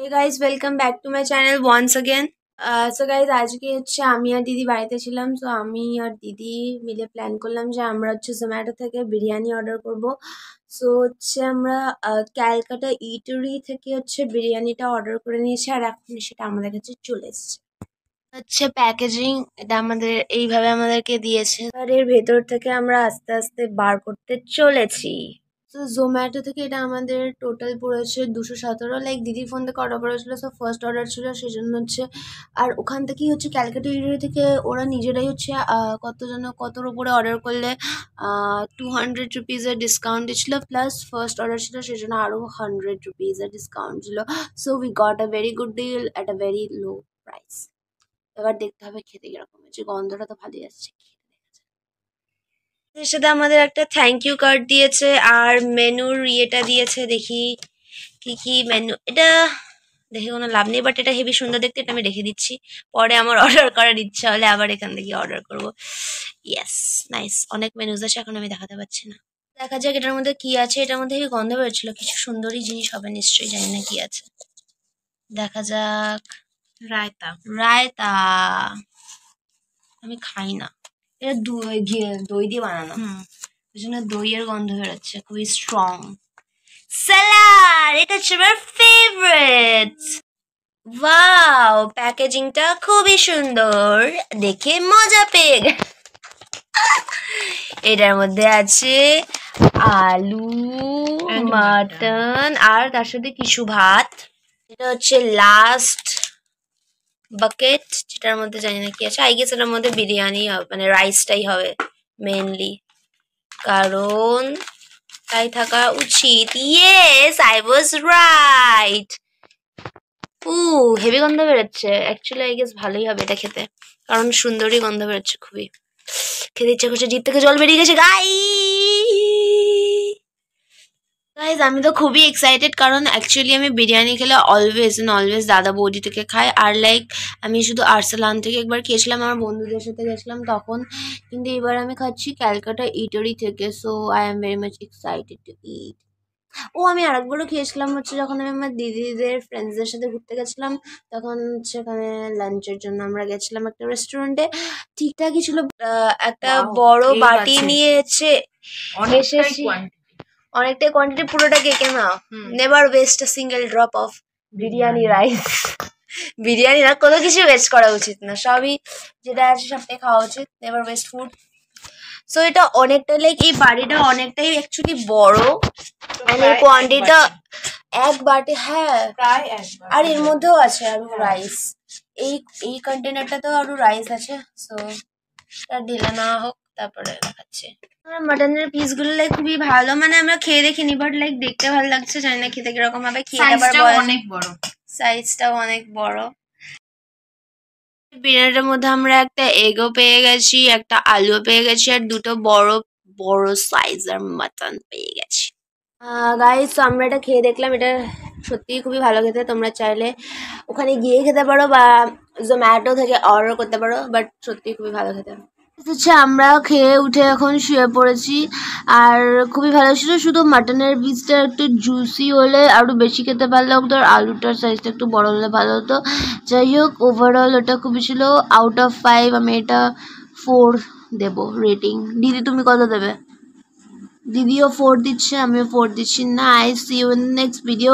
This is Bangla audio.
Hey guys, welcome back to my channel once again. So guys, আজকে হচ্ছে আমি আর দিদি বাড়িতে ছিলাম। সো আমি আর দিদি মিলে প্ল্যান করলাম যে আমরা হচ্ছে জোম্যাটো থেকে বিরিয়ানি অর্ডার করব। সো হচ্ছে আমরা ক্যালকাটা ইটারি থেকে হচ্ছে বিরিয়ানিটা অর্ডার করে নিয়েছি আর এখন সেটা আমাদের কাছে চলে এসেছে। হচ্ছে প্যাকেজিং, এটা আমাদের এইভাবে আমাদেরকে দিয়েছে আর এর ভেতর থেকে আমরা আস্তে আস্তে বার করতে চলেছি। তো জোম্যাটো থেকে এটা আমাদের টোটাল পড়েছে 217, লাইক দিদির ফোন থেকে অর্ডার করেছিল। সো ফার্স্ট অর্ডার ছিল, সেই জন্য হচ্ছে। আর ওখান থেকেই হচ্ছে ক্যালকাটা ইউনিভার্সিটি থেকে ওরা নিজেরাই হচ্ছে কতর উপরে অর্ডার করলে 200 রুপিজের ডিসকাউন্ট দিচ্ছিল, প্লাস ফার্স্ট অর্ডার ছিল সেই জন্য আরও 100 রুপিজের ডিসকাউন্ট ছিল। So we got a very good deal at a very low price. এবার দেখতে হবে খেতে কিরকম হচ্ছে, গন্ধটা তো ভালোই আসছে। এর সাথে আমাদের একটা থ্যাংক ইউ কার্ড দিয়েছে আর মেনুর ইয়েটা দিয়েছে। দেখি কি কি মেনু, এটা দেখে কোনো লাভ নেই, বাট এটা হেভি সুন্দর দেখতে, এটা আমি রেখে দিচ্ছি। পরে আমার অর্ডার করার ইচ্ছা হলে আবার এখান থেকে অর্ডার করবো। ইয়েস, নাইস, অনেক মেনুজ আছে, এখন আমি দেখাতে পারছি না। দেখা যাক এটার মধ্যে কি আছে। এটার মধ্যে হেভি গন্ধ বেরোচ্ছিল, কিছু সুন্দরই জিনিস হবে নিশ্চয়ই, জানি না কি আছে, দেখা যাক। রায়তা, রায়তা আমি খাই না, এটা দই দিয়ে বানানো, ওই জন্য দইয়ের গন্ধ বেরোচ্ছে খুবই স্ট্রং। স্যালাড, এটা হচ্ছে আমার ফেভারিট। ওয়াও, প্যাকেজিংটা খুবই সুন্দর, দেখে মজা পেয়ে এটার মধ্যে আছে আলু, মাটন আর তার সাথে কিছু ভাত। এটা হচ্ছে লাস্ট বাকেট, যেটার মধ্যে জানি না কি আছে। আই গেস এটার মধ্যে বিরিয়ানি হবে, মানে রাইসটাই হবে মেইনলি, কারণ তাই থাকা উচিত। Yes, I was right. Heavy গন্ধ বেরোচ্ছে, অ্যাকচুয়ালি আই গেস ভালোই হবে এটা খেতে, কারণ সুন্দরই গন্ধ বেরোচ্ছে খুবই। খেতে ইচ্ছা করছে, জিভ থেকে জল বেরিয়ে গেছে গাইজ। আমি তো খুবই এক্সাইটেড, কারণ অ্যাকচুয়ালি আমি বিরিয়ানি খেলে অলওয়েজ দাদা বৌদি থেকে খাই। আর লাইক আমি শুধু আরসালান থেকে একবার খেয়েছিলাম, আমার বন্ধুদের সাথে গেছিলাম তখন, কিন্তু এবার আমি খাচ্ছি ক্যালকাটা ইটারি থেকে। So I am very much excited to eat. আমি আরেকবারও খেয়েছিলাম হচ্ছে যখন আমি আমার দিদিদের ফ্রেন্ডসদের সাথে ঘুরতে গেছিলাম, তখন সেখানে লাঞ্চের জন্য আমরা গেছিলাম একটা রেস্টুরেন্টে, ঠিকঠাকই ছিল। একটা বড় বাটি নিয়েছে, অনেকটাই কোয়ান্টিটি, পুরোটা কেকে না। Never West a single drop of biryani rice. Biryani না, কোনো কিছু ওয়েস্ট করা উচিত না, সবই যেটা আছে সবটাই খাওয়া উচিত, নেভার ওয়েস্ট ফুড। সো এটা অনেকটা লাইক, এই বাড়িটা অনেকটাই অ্যাকচুয়ালি বড়, এর কোয়ান্টিটিটা এক বাটি, হ্যাঁ আর এর মধ্যেও আছে আরো রাইস, এই কন্টেনারটাতেও আরো রাইস আছে। সো এটা ঢিলে না হোক, তারপরে দেখাচ্ছি। মাটনের পিসগুলো লাইক খুবই ভালো, মানে আমরা খেয়ে দেখিনি, বাট লাইক দেখতে ভালো লাগছে, জানি না খেতে কিরকম হবে। সাইজটাও অনেক বড়। বিরিয়ানিটার মধ্যে আমরা একটা এগও পেয়ে গেছি, একটা আলুও পেয়ে গেছি, আর দুটো বড় বড় সাইজের মাটন পেয়ে গেছি। গাইস, আমরা এটা খেয়ে দেখলাম, এটা সত্যিই খুবই ভালো খেতে। তোমরা চাইলে ওখানে গিয়ে খেতে পারো বা জোম্যাটো থেকে অর্ডার করতে পারো, বাট সত্যিই খুবই ভালো খেতে। হচ্ছে আমরা খেয়ে উঠে এখন শুয়ে পড়েছি, আর খুবই ভালো ছিল, শুধু মাটনের পিসটা একটু জুসি হলে আরও বেশি খেতে ভালো লাগতো, আর আলুটার সাইজটা একটু বড় হলে ভালো হতো। যাই হোক, ওভারঅল ওটা খুবই ছিল। আউট অফ 5 আমি এটা 4 দেবো রেটিং। দিদি তুমি কত দেবে? দিদিও 4 দিচ্ছে, আমিও 4 দিচ্ছি। Nice, see you in next video.